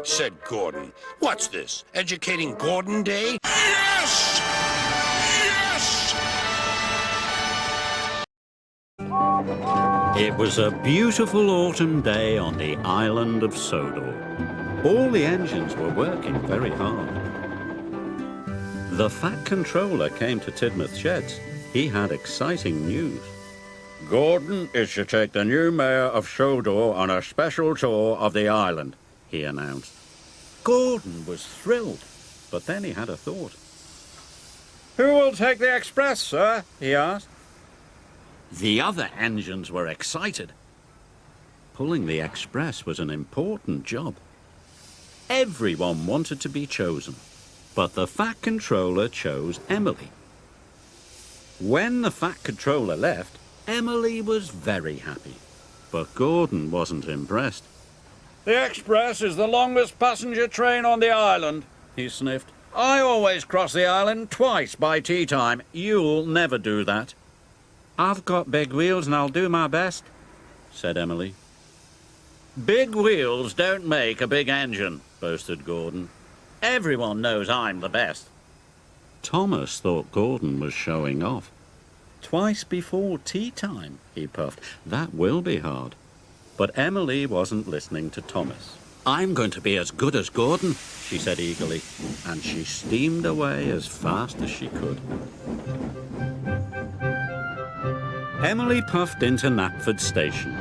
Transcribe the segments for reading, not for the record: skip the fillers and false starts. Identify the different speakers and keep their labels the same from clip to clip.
Speaker 1: said Gordon. What's this, Educating Gordon Day? Yes! Yes!
Speaker 2: It was a beautiful autumn day on the island of Sodor. All the engines were working very hard. The Fat Controller came to Tidmouth Sheds. He had exciting news. Gordon is to take the new mayor of Sodor on a special tour of the island, he announced. Gordon was thrilled, but then he had a thought. Who will take the express, sir? He asked. The other engines were excited. Pulling the express was an important job. Everyone wanted to be chosen, but the Fat Controller chose Emily. When the Fat Controller left, Emily was very happy, but Gordon wasn't impressed. The express is the longest passenger train on the island, he sniffed. I always cross the island twice by tea time. You'll never do that. I've got big wheels and I'll do my best, said Emily. Big wheels don't make a big engine, boasted Gordon. Everyone knows I'm the best. Thomas thought Gordon was showing off. Twice before tea time, he puffed. That will be hard. But Emily wasn't listening to Thomas. I'm going to be as good as Gordon, she said eagerly, and she steamed away as fast as she could. Emily puffed into Knapford Station.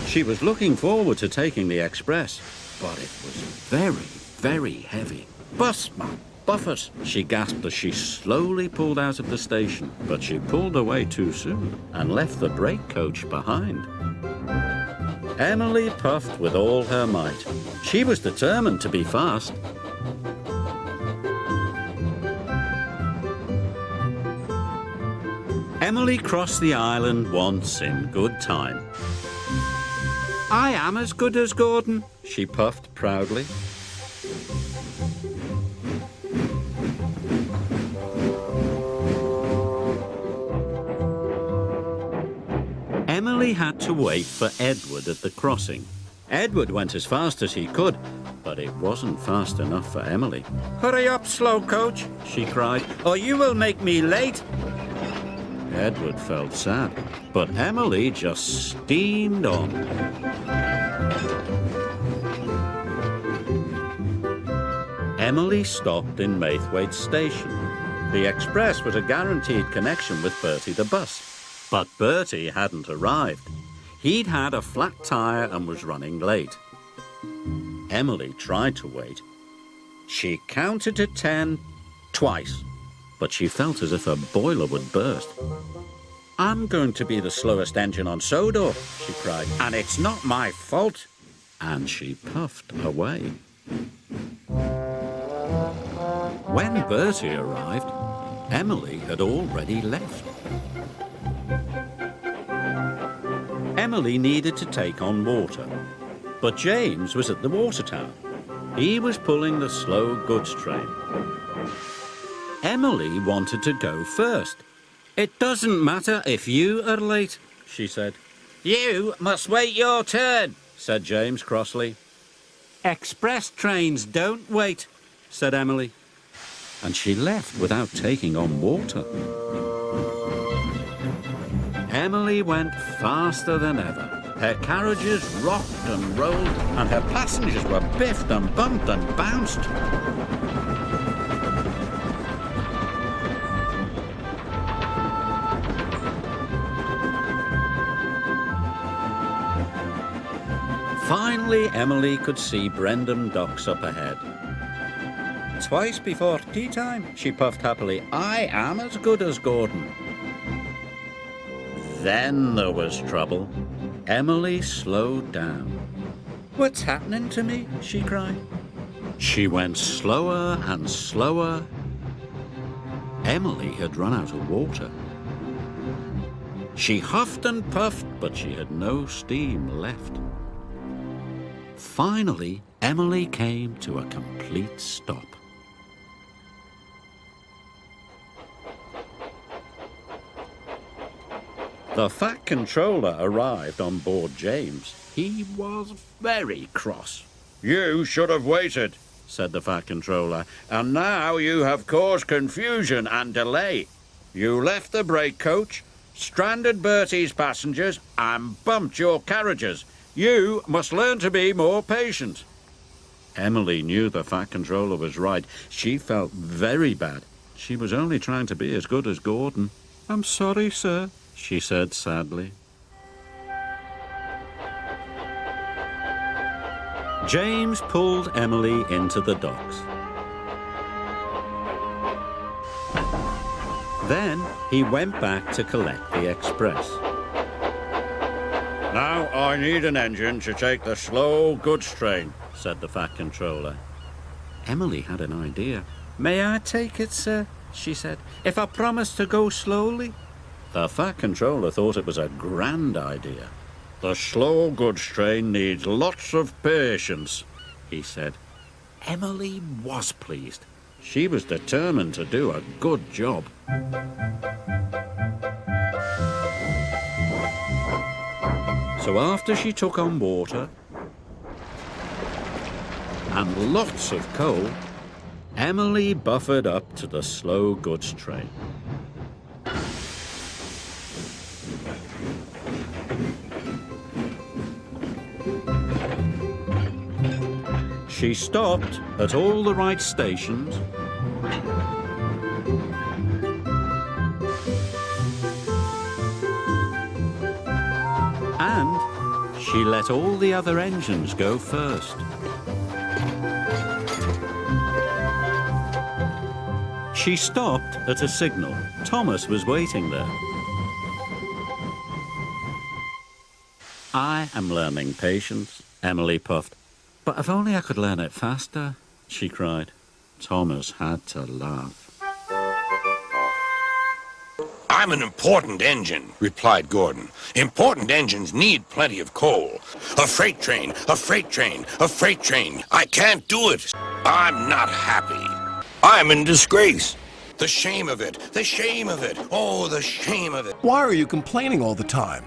Speaker 2: She was looking forward to taking the express, but it was very, very heavy. Busman, Buffett, she gasped as she slowly pulled out of the station, but she pulled away too soon and left the brake coach behind. Emily puffed with all her might. She was determined to be fast. Emily crossed the island once in good time. I am as good as Gordon, she puffed proudly. Emily had to wait for Edward at the crossing. Edward went as fast as he could, but it wasn't fast enough for Emily. Hurry up, slow coach, she cried, or you will make me late. Edward felt sad, but Emily just steamed on. Emily stopped in Maithwaite Station. The express was a guaranteed connection with Bertie the bus. But Bertie hadn't arrived. He'd had a flat tyre and was running late. Emily tried to wait. She counted to 10 twice, but she felt as if her boiler would burst. I'm going to be the slowest engine on Sodor, she cried, and it's not my fault. And she puffed away. When Bertie arrived, Emily had already left. Emily needed to take on water, but James was at the water tower. He was pulling the slow goods train. Emily wanted to go first. It doesn't matter if you are late, she said. You must wait your turn, said James crossly. Express trains don't wait, said Emily. And she left without taking on water. Emily went faster than ever. Her carriages rocked and rolled, and her passengers were biffed and bumped and bounced. Finally, Emily could see Brendam Docks up ahead. Twice before tea time, she puffed happily. I am as good as Gordon. Then there was trouble. Emily slowed down. What's happening to me? She cried. She went slower and slower. Emily had run out of water. She huffed and puffed, but she had no steam left. Finally, Emily came to a complete stop. The Fat Controller arrived on board James. He was very cross. You should have waited, said the Fat Controller, and now you have caused confusion and delay. You left the brake coach, stranded Bertie's passengers, and bumped your carriages. You must learn to be more patient. Emily knew the Fat Controller was right. She felt very bad. She was only trying to be as good as Gordon. "I'm sorry, sir," she said sadly. James pulled Emily into the docks. Then he went back to collect the express. "Now I need an engine to take the slow goods train," said the Fat Controller. Emily had an idea. "May I take it, sir?" she said, "if I promise to go slowly?" The Fat Controller thought it was a grand idea. "The slow goods train needs lots of patience," he said. Emily was pleased. She was determined to do a good job. So after she took on water and lots of coal, Emily buffered up to the slow goods train. She stopped at all the right stations and she let all the other engines go first. She stopped at a signal. Thomas was waiting there. "I am learning patience," Emily puffed. "But if only I could learn it faster," she cried. Thomas had to laugh.
Speaker 1: I'm an important engine, replied Gordon. Important engines need plenty of coal. A freight train, a freight train, a freight train. I can't do it. I'm not happy. I'm in disgrace. The shame of it, the shame of it. Oh, the shame of it.
Speaker 3: Why are you complaining all the time?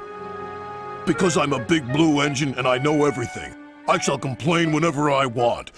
Speaker 3: Because I'm a big blue engine and I know everything. I shall complain whenever I want.